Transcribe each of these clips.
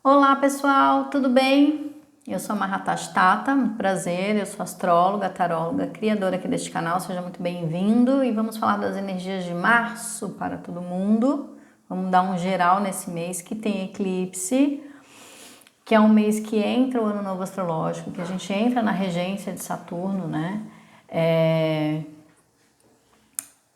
Olá pessoal, tudo bem? Eu sou a Mahatash Tata, muito prazer, eu sou astróloga, taróloga, criadora aqui deste canal, seja muito bem-vindo e vamos falar das energias de março para todo mundo. Vamos dar um geral nesse mês que tem eclipse, que é um mês que entra o ano novo astrológico, que a gente entra na regência de Saturno, né?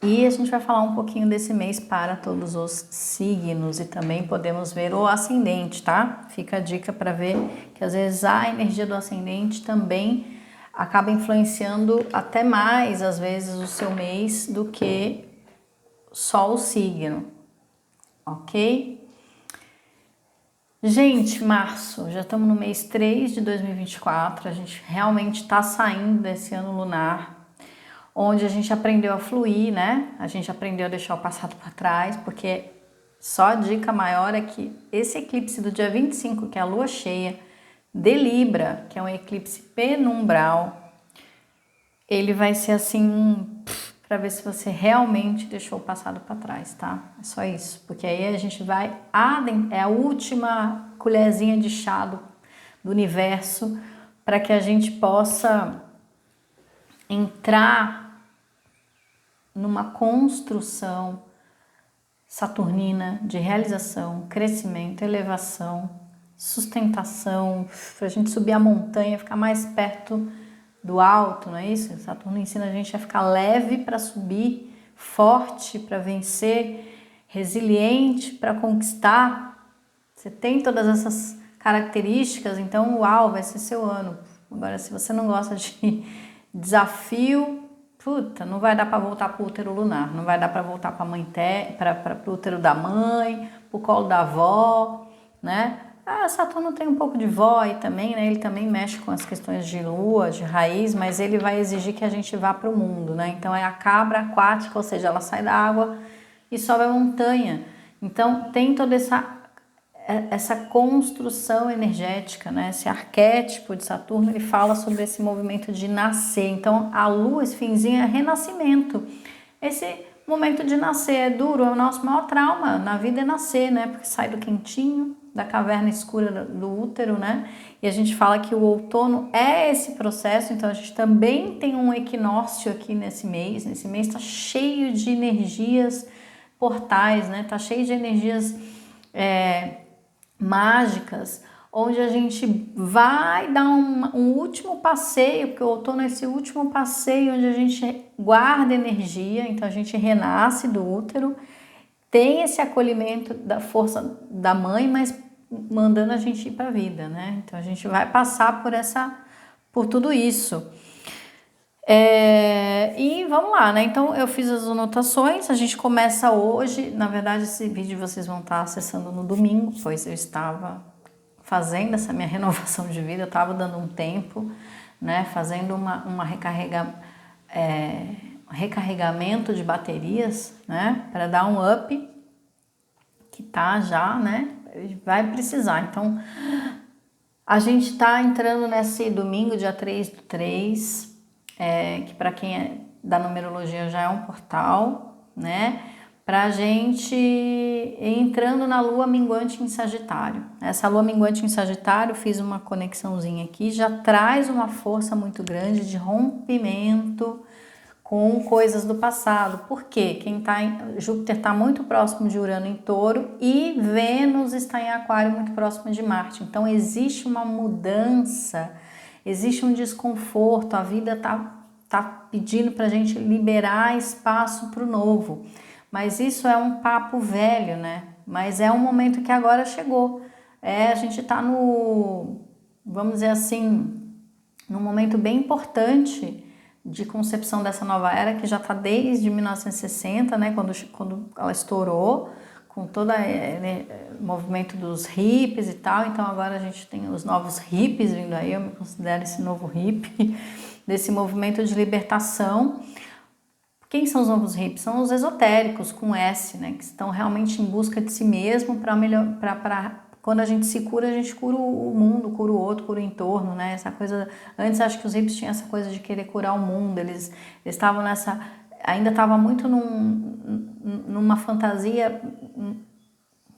E a gente vai falar um pouquinho desse mês para todos os signos e também podemos ver o ascendente, tá? Fica a dica para ver que às vezes a energia do ascendente também acaba influenciando até mais, às vezes, o seu mês do que só o signo, ok? Gente, março, já estamos no mês 3 de 2024, a gente realmente está saindo desse ano lunar, onde a gente aprendeu a fluir, né? A gente aprendeu a deixar o passado para trás, porque só a dica maior é que esse eclipse do dia 25, que é a lua cheia, de Libra, que é um eclipse penumbral, ele vai ser assim, para ver se você realmente deixou o passado para trás, tá? É só isso, porque aí a gente vai, é a última colherzinha de chá do universo, para que a gente possa entrar numa construção saturnina de realização, crescimento, elevação, sustentação, para a gente subir a montanha, ficar mais perto do alto, não é isso? Saturno ensina a gente a ficar leve para subir, forte para vencer, resiliente para conquistar. Você tem todas essas características, então uau, vai ser seu ano. Agora, se você não gosta de desafio, puta, não vai dar para voltar para o útero lunar, não vai dar para voltar para o útero da mãe, para o colo da avó, né? Saturno tem um pouco de vó aí também, né? Ele também mexe com as questões de lua, de raiz, mas ele vai exigir que a gente vá para o mundo, né? Então é a cabra aquática, ou seja, ela sai da água e sobe a montanha. Então tem toda essa construção energética, né? Esse arquétipo de Saturno, ele fala sobre esse movimento de nascer. Então, a lua, esse finzinho, é renascimento. Esse momento de nascer é duro, é o nosso maior trauma na vida é nascer, né? Porque sai do quentinho, da caverna escura do útero, né? E a gente fala que o outono é esse processo, então a gente também tem um equinócio aqui nesse mês. Nesse mês tá cheio de energias portais, né? Tá cheio de energias mágicas, onde a gente vai dar um último passeio, porque o outono é esse último passeio onde a gente guarda energia, então a gente renasce do útero, tem esse acolhimento da força da mãe, mas mandando a gente ir para a vida, né? Então a gente vai passar por tudo isso. E vamos lá, né? Então eu fiz as anotações, a gente começa hoje. Na verdade, esse vídeo vocês vão estar acessando no domingo, pois eu estava fazendo essa minha renovação de vida, eu estava dando um tempo, né? Fazendo recarregamento de baterias, né? Para dar um up, que tá já, né? Vai precisar. Então a gente tá entrando nesse domingo, dia 3/3. Que para quem é da numerologia já é um portal, né? Pra gente entrando na lua minguante em Sagitário. Essa lua minguante em Sagitário, fiz uma conexãozinha aqui, já traz uma força muito grande de rompimento com coisas do passado. Por quê? Júpiter está muito próximo de Urano em Touro e Vênus está em Aquário muito próximo de Marte. Então existe uma mudança, existe um desconforto, a vida tá pedindo para a gente liberar espaço para o novo. Mas isso é um papo velho, né? Mas é um momento que agora chegou. A gente está vamos dizer assim, num momento bem importante de concepção dessa nova era, que já está desde 1960, né, quando ela estourou, com todo o movimento dos hippies e tal. Então agora a gente tem os novos hippies vindo aí, eu me considero esse novo hippie, desse movimento de libertação. Quem são os novos hippies? São os esotéricos, com S, né, que estão realmente em busca de si mesmo para quando a gente se cura, a gente cura o mundo, cura o outro, cura o entorno, né? Essa coisa. Antes acho que os hippies tinham essa coisa de querer curar o mundo, eles estavam ainda estava muito numa fantasia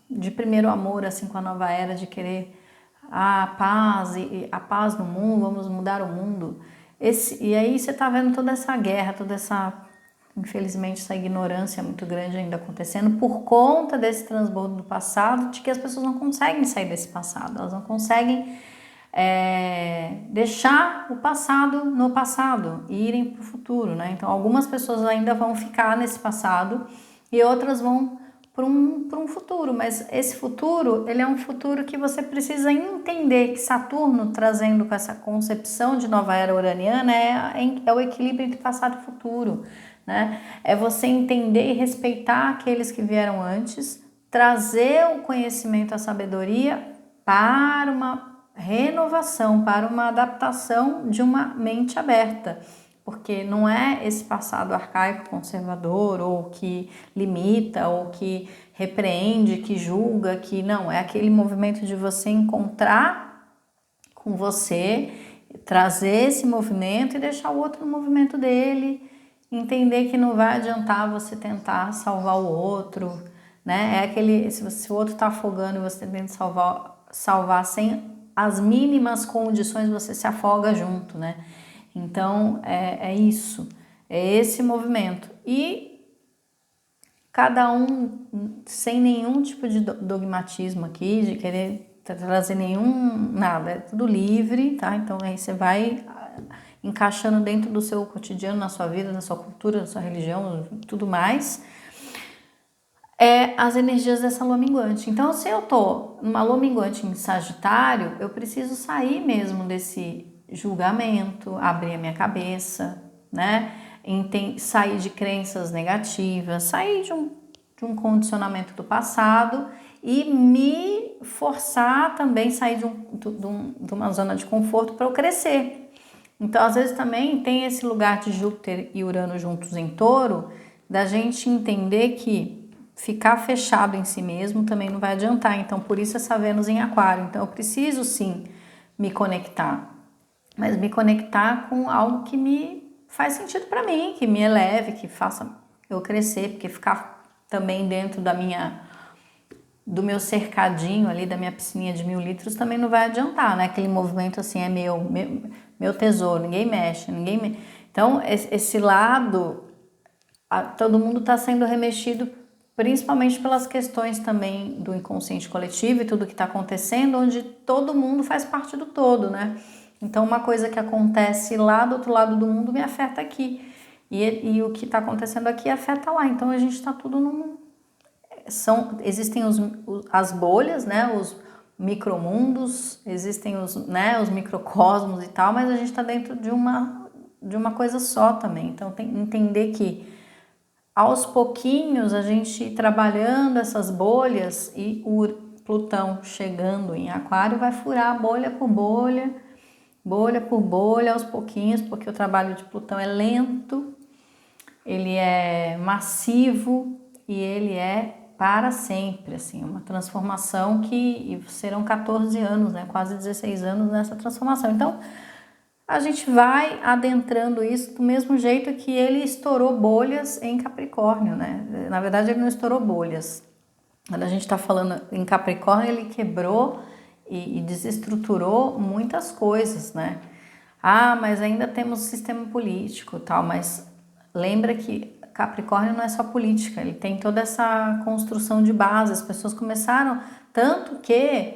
de primeiro amor, assim, com a nova era, de querer a paz e a paz no mundo, vamos mudar o mundo. E aí você está vendo toda essa guerra, toda essa, infelizmente, essa ignorância muito grande ainda acontecendo por conta desse transbordo do passado, de que as pessoas não conseguem sair desse passado, elas não conseguem deixar o passado no passado e irem para o futuro, né? Então, algumas pessoas ainda vão ficar nesse passado e outras vão para um futuro, mas esse futuro, ele é um futuro que você precisa entender que Saturno, trazendo com essa concepção de nova era uraniana, é o equilíbrio entre passado e futuro, né? É você entender e respeitar aqueles que vieram antes, trazer o conhecimento, a sabedoria para uma renovação, para uma adaptação de uma mente aberta. Porque não é esse passado arcaico, conservador, ou que limita, ou que repreende, que julga, que não, é aquele movimento de você encontrar com você, trazer esse movimento e deixar o outro no movimento dele, entender que não vai adiantar você tentar salvar o outro, né? É aquele, se o outro está afogando e você tenta salvar sem as mínimas condições, você se afoga junto, né? Então, é isso, é esse movimento. E cada um sem nenhum tipo de dogmatismo aqui, de querer trazer nada, é tudo livre, tá? Então, aí você vai encaixando dentro do seu cotidiano, na sua vida, na sua cultura, na sua religião, tudo mais, as energias dessa lua minguante. Então, se eu tô numa lua minguante em Sagitário, eu preciso sair mesmo desse julgamento, abrir a minha cabeça, né? Sair de crenças negativas, sair de um condicionamento do passado e me forçar também sair de uma zona de conforto para eu crescer. Então, às vezes também tem esse lugar de Júpiter e Urano juntos em Touro, da gente entender que ficar fechado em si mesmo também não vai adiantar. Então, por isso essa Vênus em Aquário. Então, eu preciso sim me conectar, mas me conectar com algo que me faz sentido para mim, que me eleve, que faça eu crescer, porque ficar também dentro do meu cercadinho ali, da minha piscininha de 1000 litros também não vai adiantar, né? Aquele movimento assim é meu tesouro, ninguém mexe, Então, esse lado, todo mundo está sendo remexido principalmente pelas questões também do inconsciente coletivo e tudo que está acontecendo, onde todo mundo faz parte do todo, né? Então, uma coisa que acontece lá do outro lado do mundo me afeta aqui. E o que está acontecendo aqui afeta lá. Então, a gente está tudo existem as bolhas, né? Os micromundos, existem os microcosmos e tal, mas a gente está dentro de uma coisa só também. Então, tem que entender que aos pouquinhos a gente trabalhando essas bolhas e o Plutão chegando em Aquário vai furar bolha por bolha, aos pouquinhos, porque o trabalho de Plutão é lento, ele é massivo e ele é para sempre, assim, uma transformação que serão 14 anos, né, quase 16 anos nessa transformação. Então, a gente vai adentrando isso do mesmo jeito que ele estourou bolhas em Capricórnio, né? Na verdade, ele não estourou bolhas. Quando a gente está falando em Capricórnio, ele quebrou e desestruturou muitas coisas, né? Ah, mas ainda temos sistema político e tal, mas lembra que Capricórnio não é só política, ele tem toda essa construção de base, as pessoas começaram, tanto que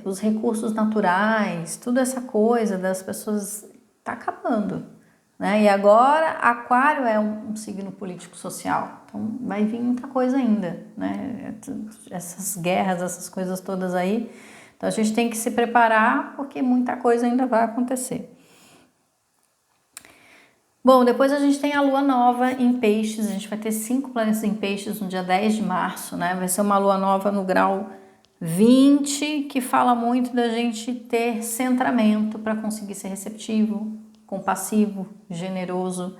os recursos naturais, toda essa coisa das pessoas está acabando, né? E agora Aquário é um signo político-social, então vai vir muita coisa ainda, né? Essas guerras, essas coisas todas aí, então a gente tem que se preparar porque muita coisa ainda vai acontecer. Bom, depois a gente tem a lua nova em Peixes, a gente vai ter 5 planetas em Peixes no dia 10 de março, né? Vai ser uma lua nova no grau 20, que fala muito da gente ter centramento para conseguir ser receptivo, compassivo, generoso,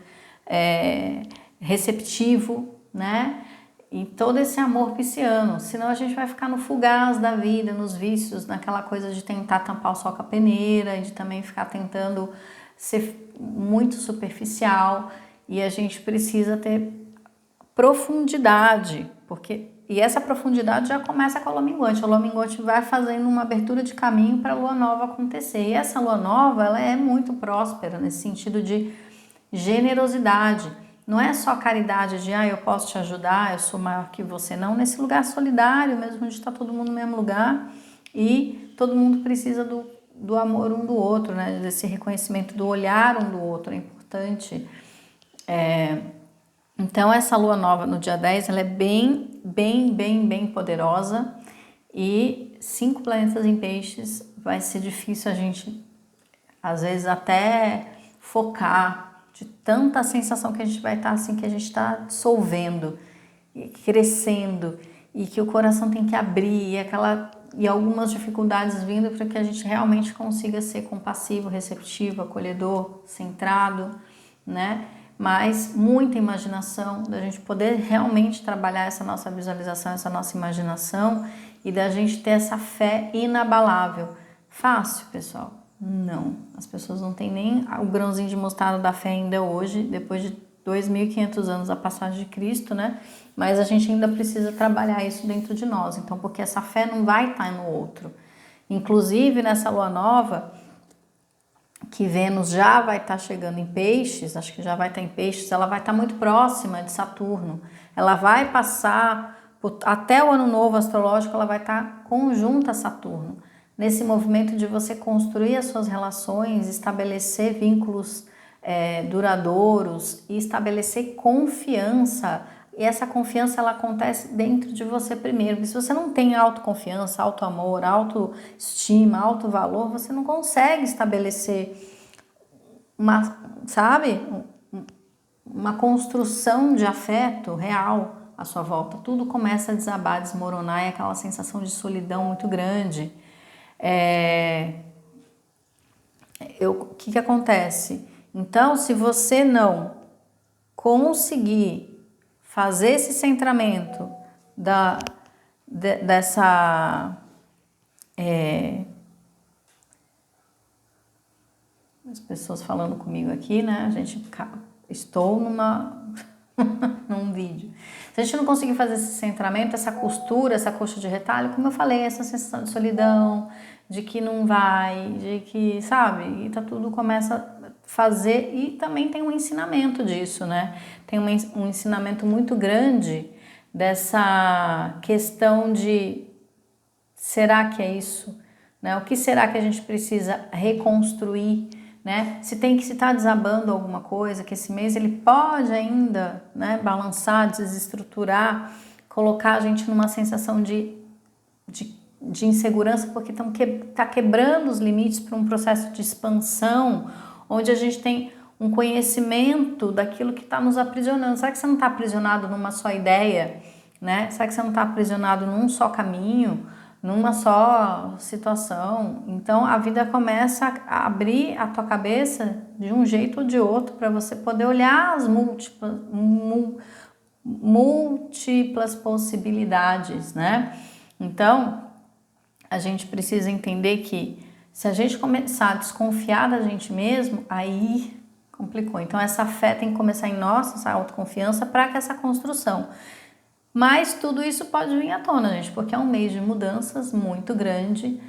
receptivo, né? E todo esse amor pisciano, senão a gente vai ficar no fugaz da vida, nos vícios, naquela coisa de tentar tampar o sol com a peneira, de também ficar tentando ser muito superficial, e a gente precisa ter profundidade, porque E essa profundidade já começa com a lua minguante. A lua minguante vai fazendo uma abertura de caminho para a lua nova acontecer. E essa lua nova, ela é muito próspera nesse sentido de generosidade. Não é só caridade de, eu posso te ajudar, eu sou maior que você. Não, nesse lugar solidário mesmo, onde está todo mundo no mesmo lugar e todo mundo precisa do amor um do outro, né? Desse reconhecimento do olhar um do outro, é importante. Então, essa lua nova no dia 10, ela é bem poderosa e 5 planetas em peixes vai ser difícil a gente, às vezes, até focar de tanta sensação que a gente vai estar assim, que a gente está dissolvendo, crescendo e que o coração tem que abrir e algumas dificuldades vindo para que a gente realmente consiga ser compassivo, receptivo, acolhedor, centrado, né? Mas muita imaginação, da gente poder realmente trabalhar essa nossa visualização, essa nossa imaginação e da gente ter essa fé inabalável. Fácil, pessoal? Não. As pessoas não têm nem o grãozinho de mostarda da fé ainda hoje, depois de 2.500 anos da passagem de Cristo, né? Mas a gente ainda precisa trabalhar isso dentro de nós. Então, porque essa fé não vai estar no outro. Inclusive, nessa lua nova, que Vênus já vai estar chegando em peixes, acho que já vai estar em peixes, ela vai estar muito próxima de Saturno. Ela vai passar, até o ano novo astrológico, ela vai estar conjunta a Saturno. Nesse movimento de você construir as suas relações, estabelecer vínculos duradouros e estabelecer confiança. E essa confiança, ela acontece dentro de você primeiro. Porque se você não tem autoconfiança, autoamor, autoestima, autovalor, você não consegue estabelecer uma construção de afeto real à sua volta. Tudo começa a desabar, desmoronar, e aquela sensação de solidão muito grande. O que acontece? Então, se você não conseguir fazer esse centramento dessa as pessoas falando comigo aqui, né? Estou num vídeo. Se a gente não conseguir fazer esse centramento, essa costura, essa coxa de retalho, como eu falei, essa sensação de solidão, de que não vai, de que, sabe? E tudo começa a fazer, e também tem um ensinamento disso, né? Tem um ensinamento muito grande dessa questão de será que é isso? Né? O que será que a gente precisa reconstruir? Né? Se está desabando alguma coisa, que esse mês ele pode ainda, né, balançar, desestruturar, colocar a gente numa sensação de insegurança, porque está quebrando os limites para um processo de expansão, onde a gente tem um conhecimento daquilo que está nos aprisionando. Será que você não está aprisionado numa só ideia? Né? Será que você não está aprisionado num só caminho? Numa só situação? Então a vida começa a abrir a tua cabeça de um jeito ou de outro para você poder olhar as múltiplas possibilidades, né? Então a gente precisa entender que se a gente começar a desconfiar da gente mesmo, aí complicou. Então essa fé tem que começar em nós, essa autoconfiança, para que essa construção. Mas tudo isso pode vir à tona, gente, porque é um mês de mudanças muito grande,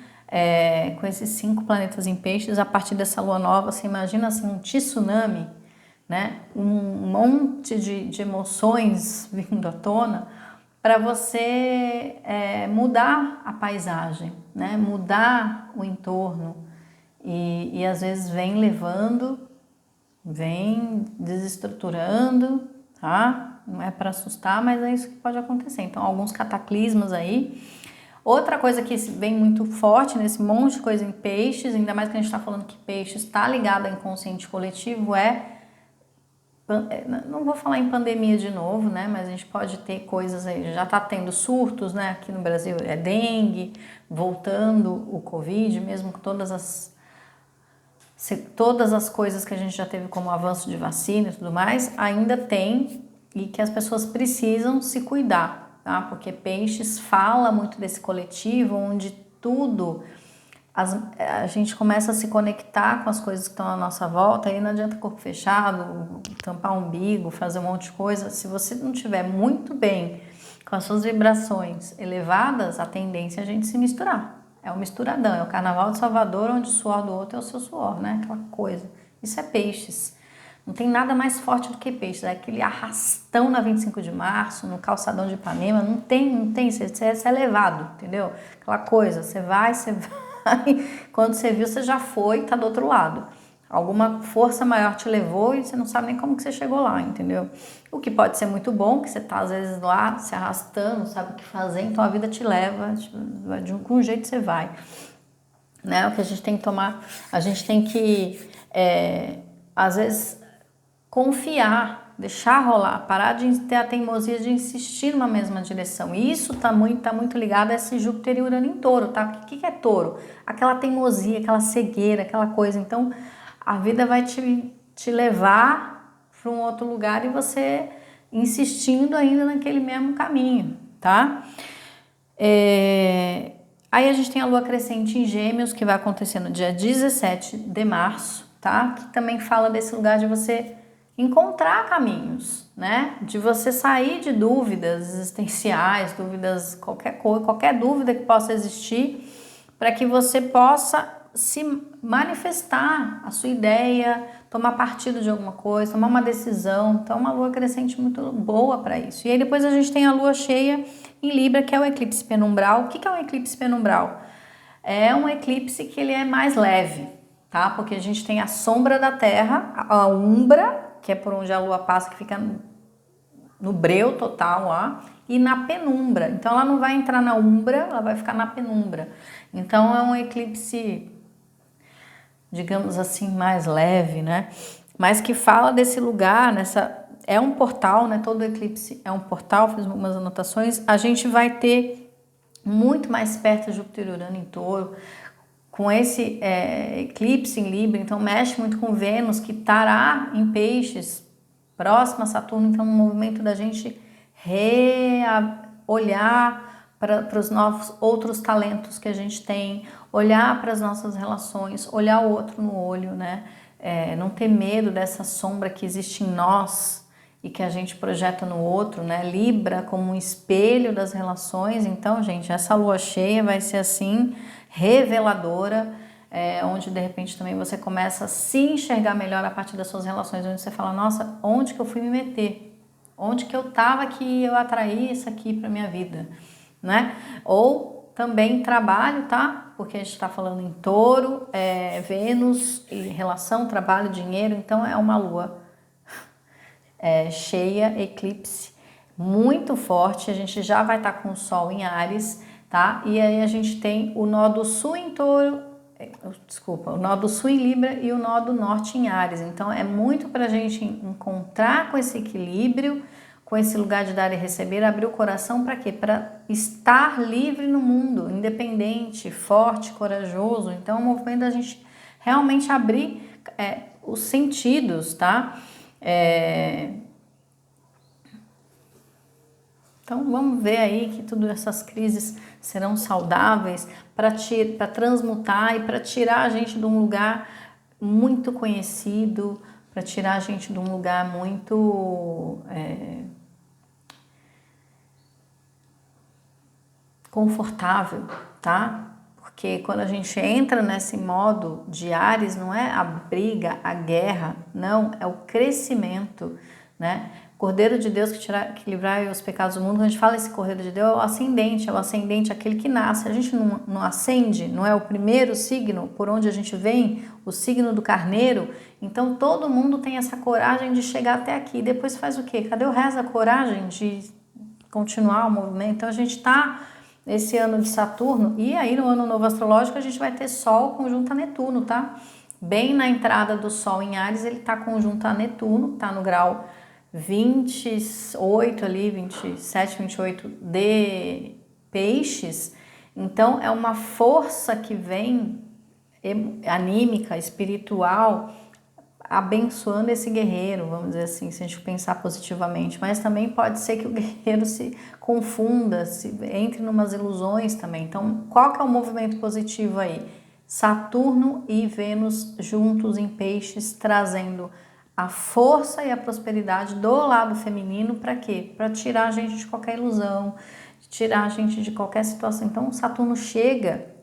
com esses 5 planetas em peixes. A partir dessa lua nova, você imagina assim, um tsunami, né? Um monte de emoções vindo à tona para você mudar a paisagem, né? Mudar o entorno. E às vezes vem levando, vem desestruturando, tá? Não é para assustar, mas é isso que pode acontecer. Então, alguns cataclismos aí. Outra coisa que vem muito forte nesse monte de coisa em peixes, ainda mais que a gente está falando que peixes está ligado ao inconsciente coletivo, não vou falar em pandemia de novo, né? Mas a gente pode ter coisas aí, já está tendo surtos, né? Aqui no Brasil é dengue, voltando o Covid, mesmo com todas as coisas que a gente já teve como avanço de vacina e tudo mais, ainda tem, e que as pessoas precisam se cuidar, tá? Porque peixes fala muito desse coletivo, onde tudo, a gente começa a se conectar com as coisas que estão à nossa volta, aí não adianta corpo fechado, tampar o umbigo, fazer um monte de coisa. Se você não estiver muito bem com as suas vibrações elevadas, a tendência é a gente se misturar. É o misturadão, é o carnaval de Salvador, onde o suor do outro é o seu suor, né? Aquela coisa. Isso é peixes. Não tem nada mais forte do que peixes. É aquele arrastão na 25 de março, no calçadão de Ipanema. Não tem. Você é levado, entendeu? Aquela coisa, você vai. Quando você viu, você já foi, tá do outro lado. Alguma força maior te levou e você não sabe nem como que você chegou lá, entendeu? O que pode ser muito bom, que você tá às vezes lá se arrastando, não sabe o que fazer, então a vida te leva, de algum jeito você vai. Né? O que a gente tem que tomar, a gente tem que, às vezes, confiar, deixar rolar, parar de ter a teimosia de insistir numa mesma direção. E isso tá muito ligado a esse Júpiter e Urano em Touro, tá? O que é Touro? Aquela teimosia, aquela cegueira, aquela coisa. Então, a vida vai te levar para um outro lugar e você insistindo ainda naquele mesmo caminho, tá? Aí a gente tem a lua crescente em Gêmeos, que vai acontecer no dia 17 de março, tá? Que também fala desse lugar de você encontrar caminhos, né? De você sair de dúvidas existenciais, dúvidas, qualquer coisa, qualquer dúvida que possa existir, para que você possa se manifestar a sua ideia, tomar partido de alguma coisa, tomar uma decisão. Então, uma lua crescente muito boa para isso. E aí depois a gente tem a lua cheia em Libra, que é o eclipse penumbral. O que é um eclipse penumbral? É um eclipse que ele é mais leve, tá? Porque a gente tem a sombra da Terra, a umbra, que é por onde a lua passa, que fica no breu total lá, e na penumbra. Então ela não vai entrar na umbra, ela vai ficar na penumbra. Então é um eclipse, digamos assim, mais leve, né? Mas que fala desse lugar, é um portal, né? Todo eclipse é um portal, fiz algumas anotações. A gente vai ter muito mais perto Júpiter e Urano em Touro, com esse eclipse em Libra, então mexe muito com Vênus, que estará em Peixes, próximo a Saturno. Então, um movimento da gente olhar para os novos outros talentos que a gente tem, olhar para as nossas relações, olhar o outro no olho, né? Não ter medo dessa sombra que existe em nós e que a gente projeta no outro, né? Libra como um espelho das relações. Então, gente, essa lua cheia vai ser assim, reveladora, onde de repente também você começa a se enxergar melhor a partir das suas relações, onde você fala, nossa, onde que eu fui me meter? Onde que eu tava que eu atraí isso aqui para minha vida, né? Ou também trabalho, tá? Porque a gente está falando em Touro, Vênus e relação, trabalho, dinheiro. Então é uma lua cheia, eclipse, muito forte. A gente já vai estar com o Sol em Áries, tá? E aí a gente tem o nó do Sul em Touro, o nó do Sul em Libra e o nó do Norte em Áries. Então é muito para a gente encontrar com esse equilíbrio, com esse lugar de dar e receber, abrir o coração para quê? Para estar livre no mundo, independente, forte, corajoso. Então é um movimento da gente realmente abrir os sentidos, tá? Então vamos ver aí que todas essas crises serão saudáveis para transmutar e para tirar a gente de um lugar muito conhecido, para tirar a gente de um lugar muito confortável, tá? Porque quando a gente entra nesse modo de Áries, não é a briga, a guerra, não, é o crescimento, né? Cordeiro de Deus que livrar os pecados do mundo. Quando a gente fala esse Cordeiro de Deus, é o ascendente, aquele que nasce. A gente não ascende, não é o primeiro signo por onde a gente vem, o signo do carneiro. Então todo mundo tem essa coragem de chegar até aqui. Depois faz o quê? Cadê o resto da coragem de continuar o movimento? Então a gente está esse ano de Saturno, e aí no ano novo astrológico a gente vai ter Sol conjunto a Netuno, tá? Bem na entrada do Sol em Áries, ele tá conjunto a Netuno, tá no grau 28 ali, 27, 28 de Peixes. Então é uma força que vem anímica, espiritual, abençoando esse guerreiro, vamos dizer assim, se a gente pensar positivamente. Mas também pode ser que o guerreiro se confunda, entre numas ilusões também. Então, qual que é o movimento positivo aí? Saturno e Vênus juntos em Peixes, trazendo a força e a prosperidade do lado feminino para quê? Para tirar a gente de qualquer ilusão, tirar a gente de qualquer situação. Então, o Saturno chega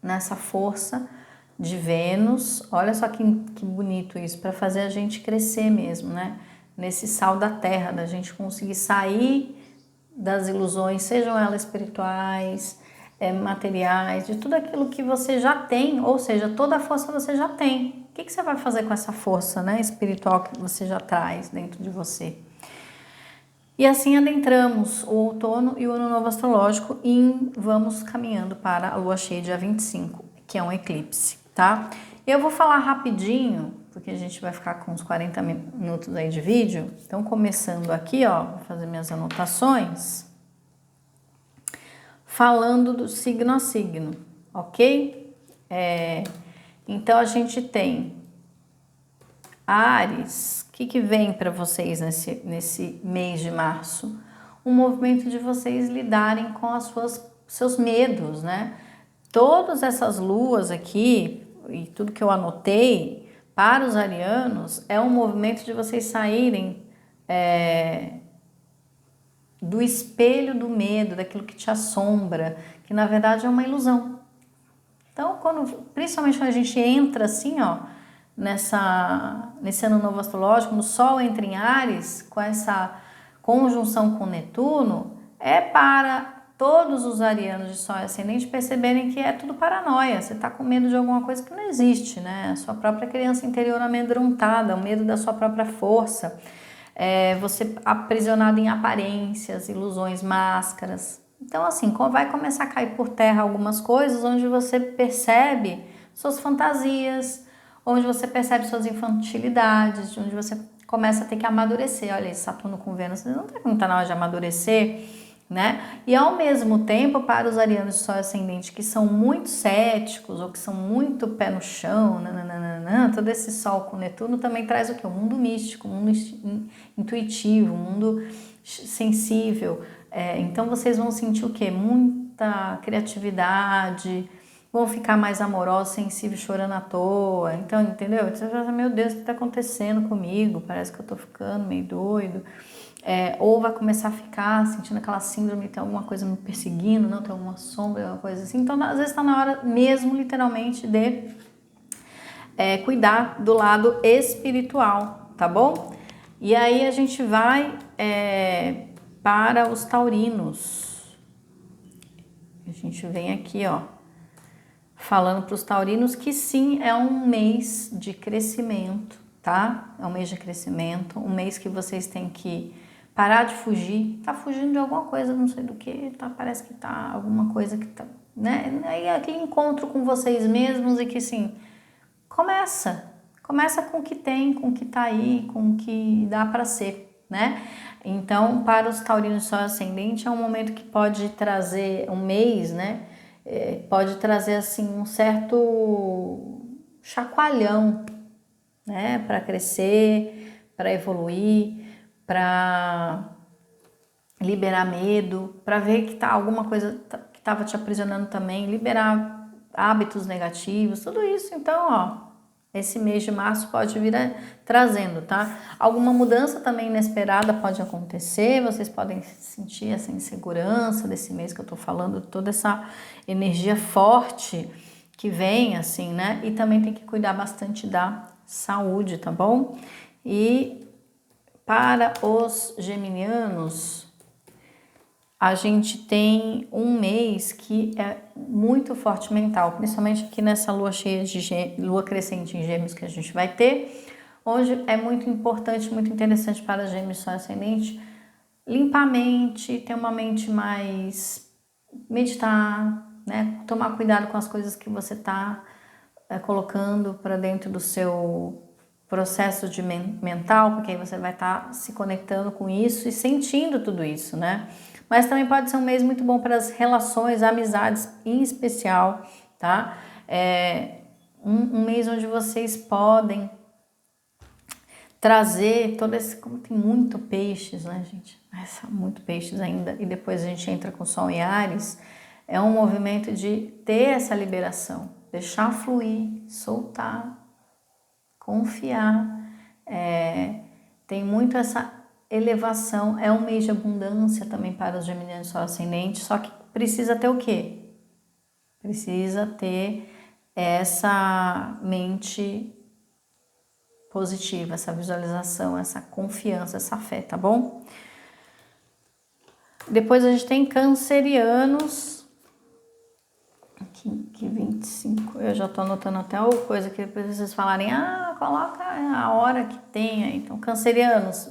nessa força de Vênus, olha só que bonito isso, para fazer a gente crescer mesmo, né? Nesse sal da terra, da gente conseguir sair das ilusões, sejam elas espirituais, materiais, de tudo aquilo que você já tem, ou seja, toda a força você já tem. O que você vai fazer com essa força, né, espiritual que você já traz dentro de você? E assim adentramos o outono e o ano novo astrológico e vamos caminhando para a lua cheia dia 25, que é um eclipse, tá? Eu vou falar rapidinho, porque a gente vai ficar com uns 40 minutos aí de vídeo. Então, começando aqui, ó, vou fazer minhas anotações, falando do signo a signo, ok? Então, a gente tem Áries. O que vem para vocês nesse mês de março? Um movimento de vocês lidarem com seus medos, né? Todas essas luas aqui e tudo que eu anotei para os arianos é um movimento de vocês saírem do espelho do medo, daquilo que te assombra, que na verdade é uma ilusão. Então, principalmente quando a gente entra assim, ó, nesse ano novo astrológico, no Sol entra em Áries, com essa conjunção com Netuno, é para todos os arianos de Sol e Ascendente perceberem que é tudo paranoia, você está com medo de alguma coisa que não existe, né? A sua própria criança interior amedrontada, o medo da sua própria força, você aprisionado em aparências, ilusões, máscaras. Então, assim, vai começar a cair por terra algumas coisas onde você percebe suas fantasias, onde você percebe suas infantilidades, onde você começa a ter que amadurecer. Olha, esse Saturno com Vênus, não está na hora de amadurecer, né? E ao mesmo tempo, para os arianos de Sol ascendente que são muito céticos ou que são muito pé no chão, todo esse Sol com Netuno também traz o quê? Um mundo místico, um mundo intuitivo, um mundo sensível. Então vocês vão sentir o quê? Muita criatividade, vão ficar mais amorosos, sensíveis, chorando à toa. Então, entendeu? Você vai falar, meu Deus, o que está acontecendo comigo? Parece que eu tô ficando meio doido. Ou vai começar a ficar sentindo aquela síndrome, tem alguma coisa me perseguindo, não tem alguma sombra, alguma coisa assim. Então, às vezes está na hora mesmo, literalmente, de cuidar do lado espiritual, tá bom? E aí a gente vai para os taurinos. A gente vem aqui, ó, falando para os taurinos que sim, é um mês de crescimento, tá? É um mês de crescimento, um mês que vocês têm que parar de fugir. Tá fugindo de alguma coisa, não sei do que, tá? Parece que tá alguma coisa que tá, né? Aí é aquele encontro com vocês mesmos e que assim, começa com o que tem, com o que tá aí, com o que dá para ser, né? Então, para os taurinos Sol ascendente é um momento que pode trazer um mês, né? Pode trazer assim um certo chacoalhão, né, para crescer, para evoluir, para liberar medo, para ver que tá alguma coisa que estava te aprisionando também, liberar hábitos negativos, tudo isso. Então, ó, esse mês de março pode vir trazendo, tá? Alguma mudança também inesperada pode acontecer, vocês podem sentir essa insegurança desse mês que eu tô falando, toda essa energia forte que vem, assim, né? E também tem que cuidar bastante da saúde, tá bom? E para os geminianos, a gente tem um mês que é muito forte mental, principalmente aqui nessa lua cheia de lua crescente em Gêmeos que a gente vai ter, onde é muito importante, muito interessante para Gêmeos Sol ascendente limpar a mente, ter uma mente mais meditar, né? Tomar cuidado com as coisas que você está colocando para dentro do seu processo de mental, porque aí você vai estar se conectando com isso e sentindo tudo isso, né? Mas também pode ser um mês muito bom para as relações, amizades em especial, tá? Um mês onde vocês podem trazer todo esse... Como tem muito peixes, né, gente? Muito peixes ainda. E depois a gente entra com Sol em Áries. É um movimento de ter essa liberação. Deixar fluir, soltar, confiar. Tem muito essa elevação, é um mês de abundância também para os geminianos Sol ascendente, só que precisa ter o quê? Precisa ter essa mente positiva, essa visualização, essa confiança, essa fé, tá bom? Depois a gente tem cancerianos, que 25, eu já tô anotando até uma coisa que depois vocês falarem, coloca a hora que tem aí. Então, cancerianos,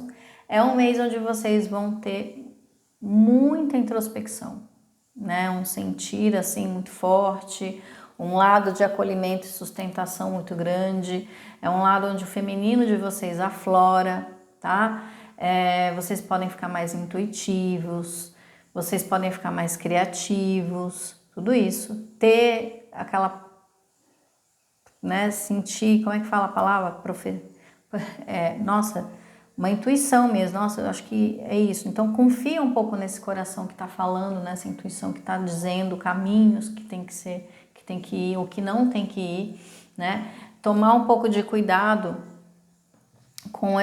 é um mês onde vocês vão ter muita introspecção, né? Um sentir assim muito forte, um lado de acolhimento e sustentação muito grande, é um lado onde o feminino de vocês aflora, tá? Vocês podem ficar mais intuitivos, vocês podem ficar mais criativos, tudo isso. Ter aquela, né, sentir, como é que fala a palavra? Nossa, uma intuição mesmo, nossa, eu acho que é isso. Então confia um pouco nesse coração que está falando, nessa intuição que está dizendo caminhos que tem que ser, que tem que ir, ou que não tem que ir, né? Tomar um pouco de cuidado com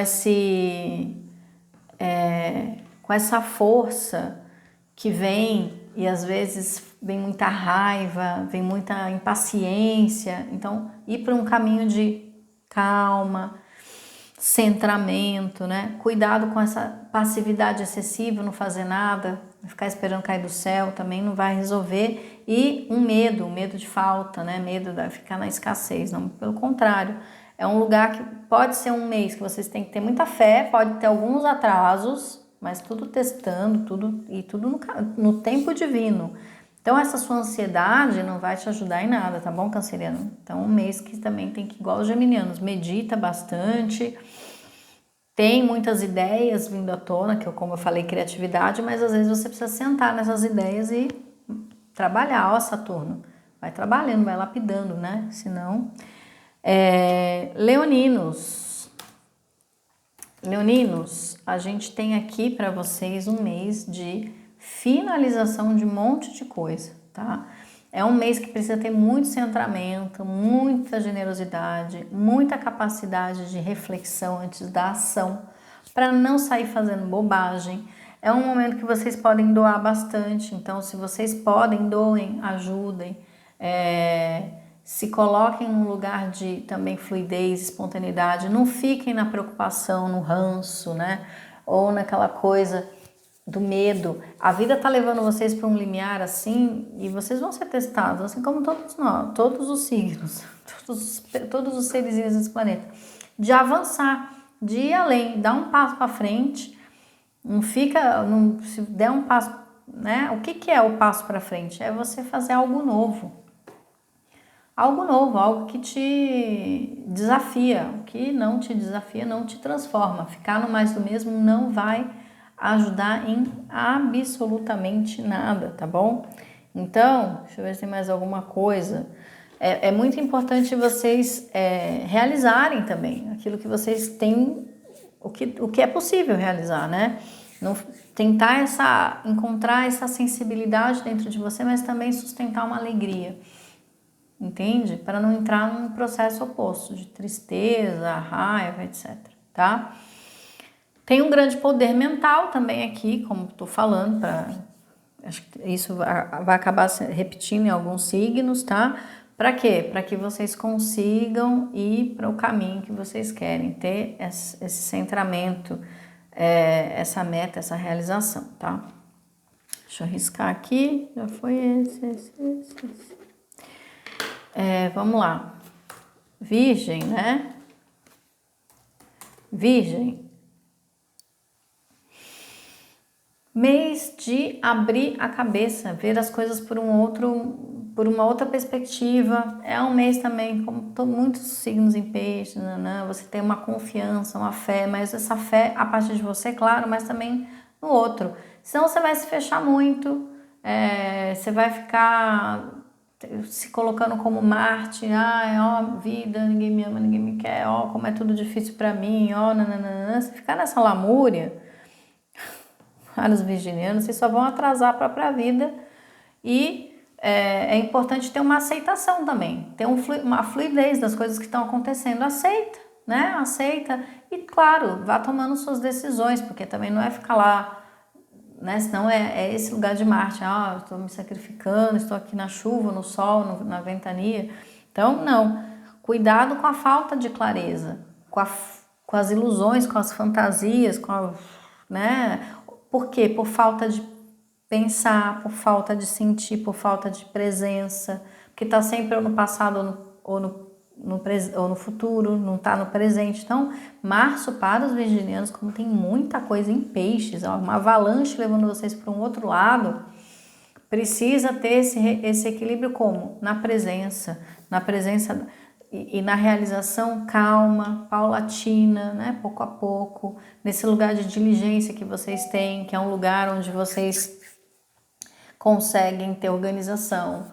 com essa força que vem, e às vezes vem muita raiva, vem muita impaciência. Então, ir para um caminho de calma, centramento, né? Cuidado com essa passividade excessiva, não fazer nada, ficar esperando cair do céu também não vai resolver. E um medo de falta, né? Medo de ficar na escassez, não, pelo contrário. É um lugar que pode ser um mês que vocês têm que ter muita fé, pode ter alguns atrasos, mas tudo testando, tudo no tempo divino. Então essa sua ansiedade não vai te ajudar em nada, tá bom, canceriano? Então um mês que também tem que, igual os geminianos, medita bastante, tem muitas ideias vindo à tona, que como eu falei, criatividade, mas às vezes você precisa sentar nessas ideias e trabalhar. Ó, Saturno, vai trabalhando, vai lapidando, né? Senão... Leoninos, a gente tem aqui para vocês um mês de finalização de um monte de coisa, tá? É um mês que precisa ter muito centramento, muita generosidade, muita capacidade de reflexão antes da ação, para não sair fazendo bobagem. É um momento que vocês podem doar bastante, então se vocês podem, doem, ajudem, se coloquem num lugar de também fluidez, espontaneidade, não fiquem na preocupação, no ranço, né? Ou naquela coisa do medo. A vida tá levando vocês para um limiar assim e vocês vão ser testados, assim como todos nós, todos os signos, todos os seres desse planeta, de avançar, de ir além, dar um passo para frente, se der um passo, né? O que é o passo para frente? É você fazer algo novo, algo que te desafia. O que não te desafia não te transforma. Ficar no mais do mesmo não vai ajudar em absolutamente nada, tá bom? Então, deixa eu ver se tem mais alguma coisa. É muito importante vocês realizarem também aquilo que vocês têm, o que é possível realizar, né? Não, tentar encontrar essa sensibilidade dentro de você, mas também sustentar uma alegria. Entende? Para não entrar num processo oposto de tristeza, raiva, etc, tá? Tem um grande poder mental também aqui, como estou falando, acho que isso vai acabar se repetindo em alguns signos, tá? Para quê? Para que vocês consigam ir para o caminho que vocês querem, ter esse centramento, essa meta, essa realização, tá? Deixa eu riscar aqui, já foi esse. Vamos lá. Virgem, né? Virgem. Mês de abrir a cabeça, ver as coisas por uma outra perspectiva. É um mês também, como muitos signos em peixe, você tem uma confiança, uma fé, mas essa fé a partir de você, claro, mas também no outro. Senão você vai se fechar muito, você vai ficar se colocando como Marte, vida, ninguém me ama, ninguém me quer, como é tudo difícil pra mim, você ficar nessa lamúria, vários virginianos, vocês só vão atrasar a própria vida. E é importante ter uma aceitação também, ter uma fluidez das coisas que estão acontecendo, aceita, né? Aceita E claro, vá tomando suas decisões, porque também não é ficar lá, né? Senão é esse lugar de Marte. Eu estou me sacrificando, estou aqui na chuva, no sol, na ventania. Então, não. Cuidado com a falta de clareza, com as ilusões, com as fantasias, né? Por quê? Por falta de pensar, por falta de sentir, por falta de presença, porque está sempre ou no passado ou no futuro, não está no presente. Então, março para os virginianos, como tem muita coisa em peixes, uma avalanche levando vocês para um outro lado, precisa ter esse equilíbrio como? Na presença e na realização calma, paulatina, né? Pouco a pouco, nesse lugar de diligência que vocês têm, que é um lugar onde vocês conseguem ter organização,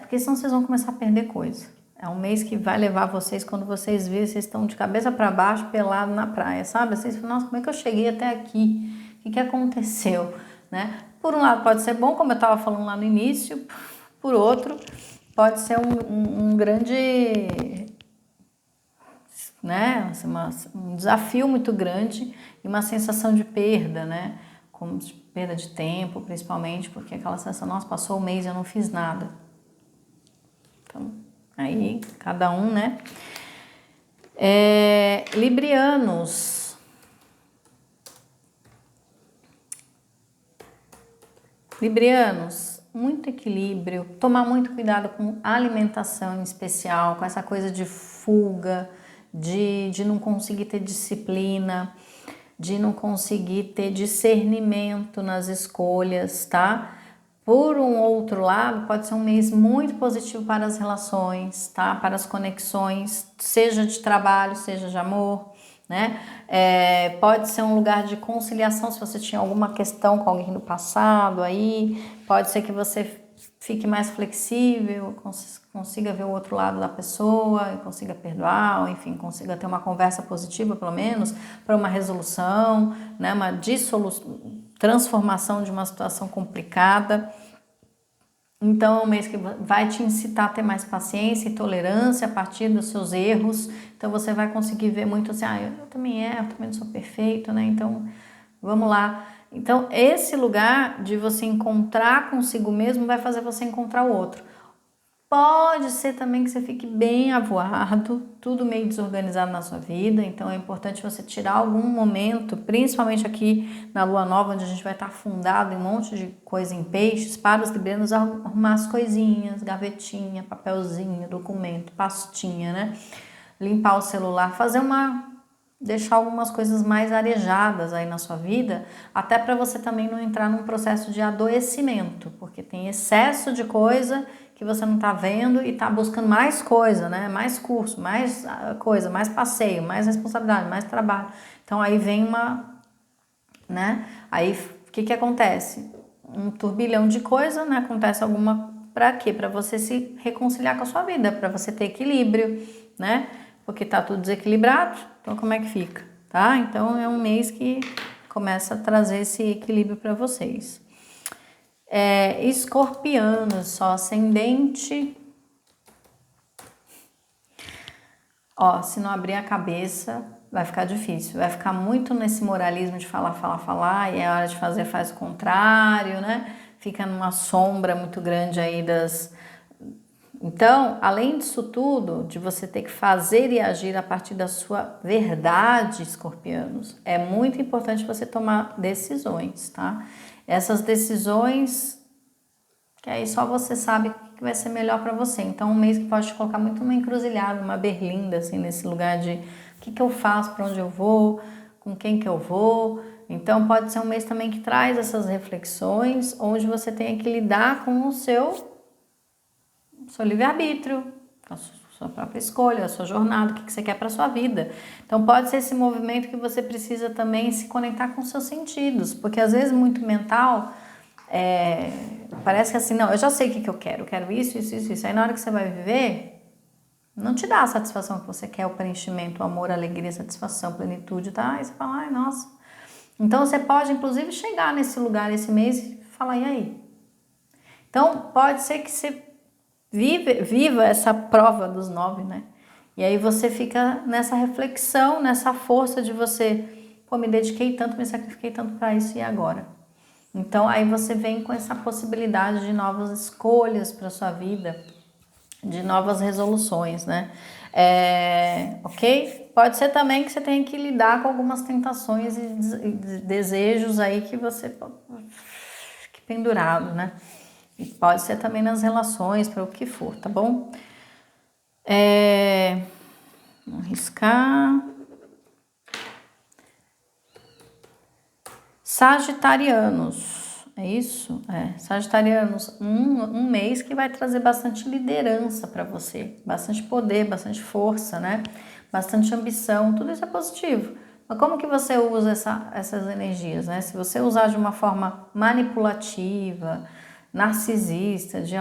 porque senão vocês vão começar a perder coisa. É um mês que vai levar vocês, quando vocês virem, vocês estão de cabeça para baixo, pelado na praia, sabe? Vocês falam, nossa, como é que eu cheguei até aqui? O que aconteceu? Né? Por um lado pode ser bom, como eu estava falando lá no início, por outro pode ser um grande, né? Um desafio muito grande e uma sensação de perda, né? Como de perda de tempo, principalmente, porque aquela sensação, nossa, passou o mês e eu não fiz nada. Então, aí, cada um, né? Librianos. Librianos, muito equilíbrio, tomar muito cuidado com alimentação em especial, com essa coisa de fuga, de não conseguir ter disciplina, de não conseguir ter discernimento nas escolhas, tá? Por um outro lado, pode ser um mês muito positivo para as relações, tá? Para as conexões, seja de trabalho, seja de amor, né? Pode ser um lugar de conciliação, se você tinha alguma questão com alguém do passado aí, pode ser que você fique mais flexível, consiga ver o outro lado da pessoa, consiga perdoar, ou enfim, consiga ter uma conversa positiva, pelo menos, para uma resolução, né? Uma transformação de uma situação complicada. Então é um mês que vai te incitar a ter mais paciência e tolerância a partir dos seus erros. Então você vai conseguir ver muito assim, eu também erro, eu também não sou perfeito, né? Então vamos lá. Então esse lugar de você encontrar consigo mesmo vai fazer você encontrar o outro. Pode ser também que você fique bem avoado, tudo meio desorganizado na sua vida, então é importante você tirar algum momento, principalmente aqui na lua nova, onde a gente vai estar afundado em um monte de coisa em peixes, para os librianos arrumar as coisinhas, gavetinha, papelzinho, documento, pastinha, né? Limpar o celular, deixar algumas coisas mais arejadas aí na sua vida, até para você também não entrar num processo de adoecimento, porque tem excesso de coisa que você não tá vendo e tá buscando mais coisa, né? Mais curso, mais coisa, mais passeio, mais responsabilidade, mais trabalho. Então aí vem né? Aí o que acontece? Um turbilhão de coisa, né? Acontece para quê? Para você se reconciliar com a sua vida, para você ter equilíbrio, né? Porque tá tudo desequilibrado, então como é que fica, tá? Então é um mês que começa a trazer esse equilíbrio para vocês. Escorpiano, só ascendente. Se não abrir a cabeça, vai ficar difícil. Vai ficar muito nesse moralismo de falar, e é hora de fazer, faz o contrário, né? Fica numa sombra muito grande aí Então, além disso tudo, de você ter que fazer e agir a partir da sua verdade, escorpianos, é muito importante você tomar decisões, tá? Essas decisões que aí só você sabe o que vai ser melhor para você. Então, um mês que pode te colocar muito uma encruzilhada, uma berlinda, assim, nesse lugar de o que eu faço, para onde eu vou, com quem que eu vou. Então, pode ser um mês também que traz essas reflexões, onde você tem que lidar com o seu livre-arbítrio, a sua própria escolha, a sua jornada, o que você quer para a sua vida. Então pode ser esse movimento que você precisa também se conectar com os seus sentidos, porque às vezes muito mental, parece que assim, não, eu já sei o que eu quero isso. Aí na hora que você vai viver, não te dá a satisfação que você quer, o preenchimento, o amor, a alegria, a satisfação, a plenitude, tá? Aí você fala, ai, nossa. Então você pode inclusive chegar nesse lugar esse mês e falar, e aí? Então pode ser que você viva essa prova dos 9, né? E aí você fica nessa reflexão, nessa força de você, pô, me dediquei tanto, me sacrifiquei tanto para isso e agora? Então aí você vem com essa possibilidade de novas escolhas para sua vida, de novas resoluções, né? Ok? Pode ser também que você tenha que lidar com algumas tentações e desejos aí que você fique pendurado, né? E pode ser também nas relações, para o que for, tá bom? Vamos riscar. Sagitarianos, é isso? Sagitarianos, um mês que vai trazer bastante liderança para você, bastante poder, bastante força, né? Bastante ambição, tudo isso é positivo. Mas como que você usa essas energias, né? Se você usar de uma forma manipulativa, narcisista, de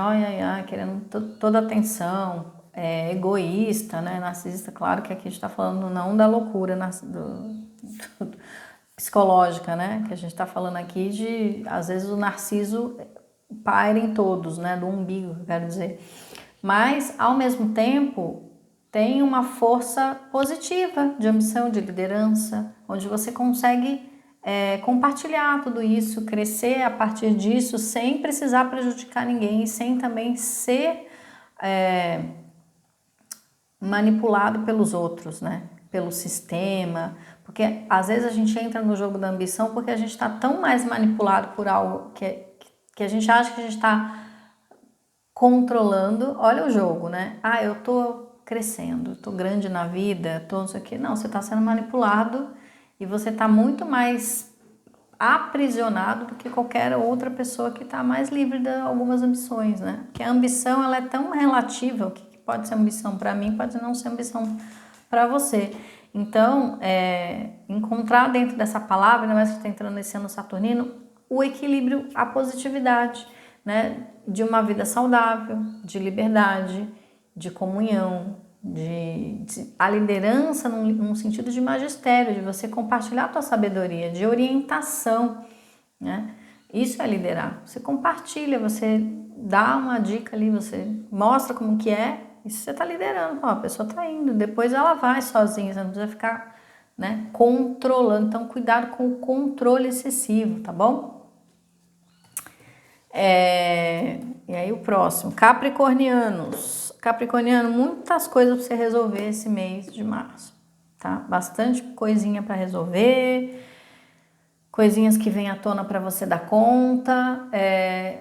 querendo toda a atenção, egoísta, né? Narcisista, claro que aqui a gente está falando não da loucura, psicológica, né? Que a gente está falando aqui de, às vezes, o narciso paira em todos, né? Do umbigo, quero dizer. Mas, ao mesmo tempo, tem uma força positiva de ambição, de liderança, onde você consegue compartilhar tudo isso, crescer a partir disso, sem precisar prejudicar ninguém, sem também ser manipulado pelos outros, né? Pelo sistema, porque às vezes a gente entra no jogo da ambição porque a gente está tão mais manipulado por algo que a gente acha que a gente está controlando. Olha o jogo, né? Eu tô crescendo, tô grande na vida, tô não sei o quê. Não, você está sendo manipulado e você está muito mais aprisionado do que qualquer outra pessoa que está mais livre de algumas ambições, né? Porque a ambição, ela é tão relativa, o que pode ser ambição para mim pode não ser ambição para você. Então, encontrar dentro dessa palavra, ainda mais que está entrando nesse ano saturnino, o equilíbrio, a positividade, né? De uma vida saudável, de liberdade, de comunhão, a liderança num sentido de magistério, de você compartilhar a tua sabedoria, de orientação, né? Isso é liderar. Você compartilha, você dá uma dica ali, você mostra como que é, isso você está liderando. A pessoa está indo, depois ela vai sozinha, você não precisa ficar, né, controlando. Então, cuidado com o controle excessivo, tá bom? E aí o próximo, Capricornianos. Capricorniano, muitas coisas para você resolver esse mês de março, tá? Bastante coisinha para resolver, coisinhas que vêm à tona para você dar conta,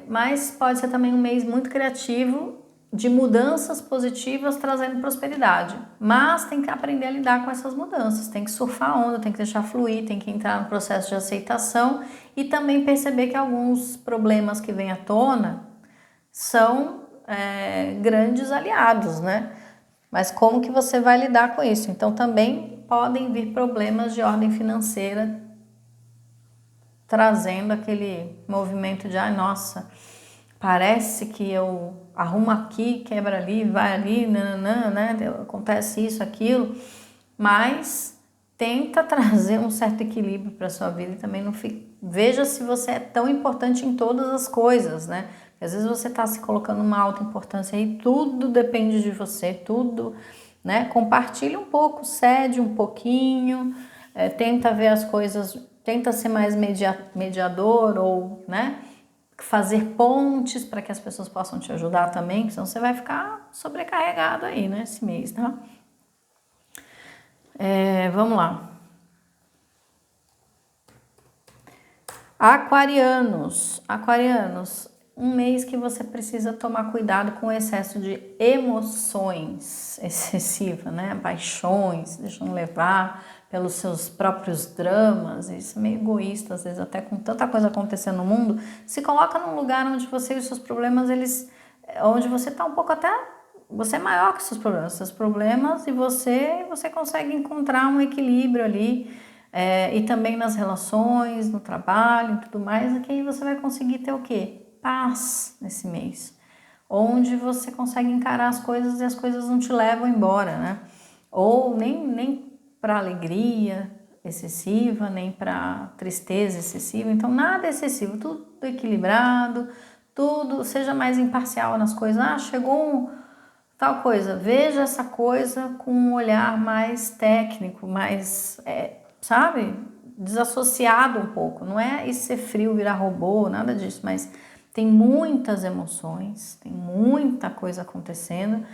mas pode ser também um mês muito criativo, de mudanças positivas trazendo prosperidade. Mas tem que aprender a lidar com essas mudanças, tem que surfar a onda, tem que deixar fluir, tem que entrar no processo de aceitação e também perceber que alguns problemas que vêm à tona são grandes aliados, né? Mas como que você vai lidar com isso? Então também podem vir problemas de ordem financeira, trazendo aquele movimento de, nossa, parece que eu arrumo aqui, quebra ali, vai ali, nananã, né? Acontece isso, aquilo, mas tenta trazer um certo equilíbrio para sua vida e também não fica. Veja se você é tão importante em todas as coisas, né? Porque às vezes você está se colocando uma alta importância e tudo depende de você, tudo, né? Compartilha um pouco, cede um pouquinho, tenta ver as coisas, tenta ser mais mediador ou, né? Fazer pontes para que as pessoas possam te ajudar também, senão você vai ficar sobrecarregado aí, né, esse mês, tá? Vamos lá. Aquarianos, um mês que você precisa tomar cuidado com o excesso de emoções excessivas, né? Paixões, deixando levar pelos seus próprios dramas. Isso é meio egoísta, às vezes até com tanta coisa acontecendo no mundo. Se coloca num lugar onde você e os seus problemas, onde você tá um pouco até, você é maior que os seus problemas e você consegue encontrar um equilíbrio ali. E também nas relações, no trabalho e tudo mais, aqui aí você vai conseguir ter o quê? Paz nesse mês, onde você consegue encarar as coisas e as coisas não te levam embora, né? Ou nem para alegria excessiva, nem para tristeza excessiva, então nada excessivo, tudo equilibrado, tudo, seja mais imparcial nas coisas. Chegou tal coisa. Veja essa coisa com um olhar mais técnico, mais, sabe? Desassociado um pouco. Não é isso ser frio, virar robô, nada disso, mas tem muitas emoções, tem muita coisa acontecendo.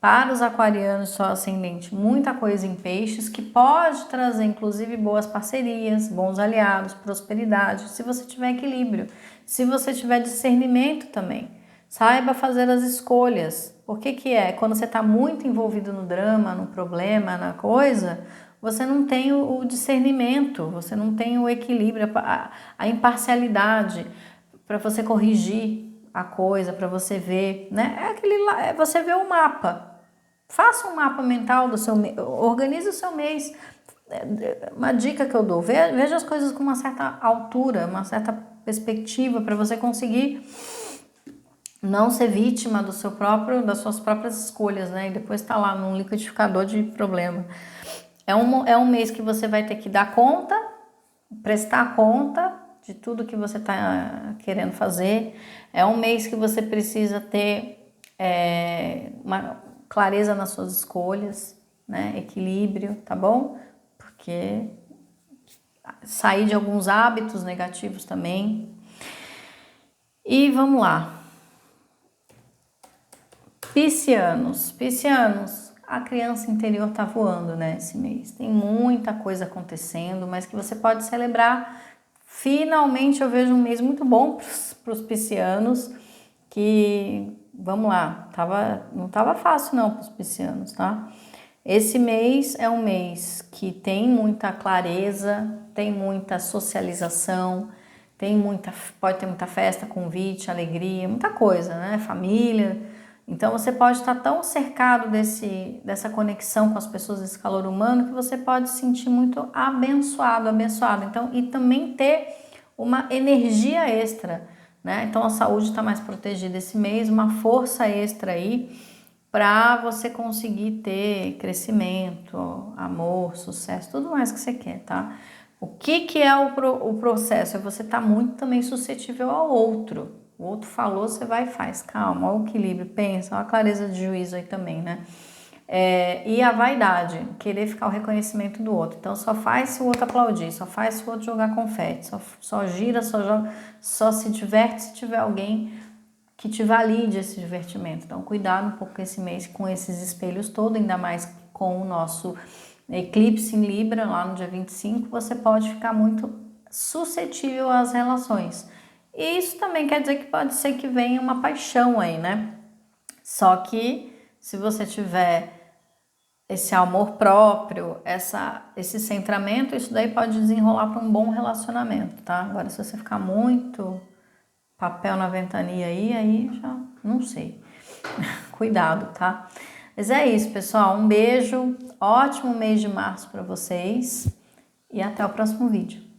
Para os aquarianos só ascendente, muita coisa em peixes que pode trazer inclusive boas parcerias, bons aliados, prosperidade, se você tiver equilíbrio, se você tiver discernimento também. Saiba fazer as escolhas. Por que que é? Quando você está muito envolvido no drama, no problema, na coisa, você não tem o discernimento, você não tem o equilíbrio, a imparcialidade para você corrigir a coisa, para você ver, né? É você ver o mapa. Faça um mapa mental do seu mês, organize o seu mês. Uma dica que eu dou, veja as coisas com uma certa altura, uma certa perspectiva para você conseguir não ser vítima das suas próprias escolhas, né? E depois tá lá num liquidificador de problema. É um mês que você vai ter que dar conta, prestar conta de tudo que você está querendo fazer. É um mês que você precisa ter uma clareza nas suas escolhas, né? Equilíbrio, tá bom? Porque sair de alguns hábitos negativos também. E vamos lá. Piscianos, a criança interior tá voando, né, esse mês. Tem muita coisa acontecendo, mas que você pode celebrar. Finalmente eu vejo um mês muito bom para os piscianos, que, vamos lá, não tava fácil não para os piscianos, tá? Esse mês é um mês que tem muita clareza, tem muita socialização, pode ter muita festa, convite, alegria, muita coisa, né? Família. Então você pode estar tão cercado dessa conexão com as pessoas, desse calor humano, que você pode se sentir muito abençoado. Então, e também ter uma energia extra, né? Então a saúde está mais protegida esse mês, uma força extra aí para você conseguir ter crescimento, amor, sucesso, tudo mais que você quer, tá? O que é o processo? É você estar muito também suscetível ao outro. O outro falou, você vai e faz. Calma, olha o equilíbrio, pensa, olha a clareza de juízo aí também, né? E a vaidade, querer ficar o reconhecimento do outro. Então só faz se o outro aplaudir, só faz se o outro jogar confete, só gira, só joga, só se diverte se tiver alguém que te valide esse divertimento. Então cuidado um pouco esse mês com esses espelhos todos, ainda mais com o nosso eclipse em Libra, lá no dia 25, você pode ficar muito suscetível às relações. E isso também quer dizer que pode ser que venha uma paixão aí, né? Só que se você tiver esse amor próprio, esse centramento, isso daí pode desenrolar para um bom relacionamento, tá? Agora, se você ficar muito papel na ventania aí já não sei. Cuidado, tá? Mas é isso, pessoal. Um beijo, ótimo mês de março para vocês e até o próximo vídeo.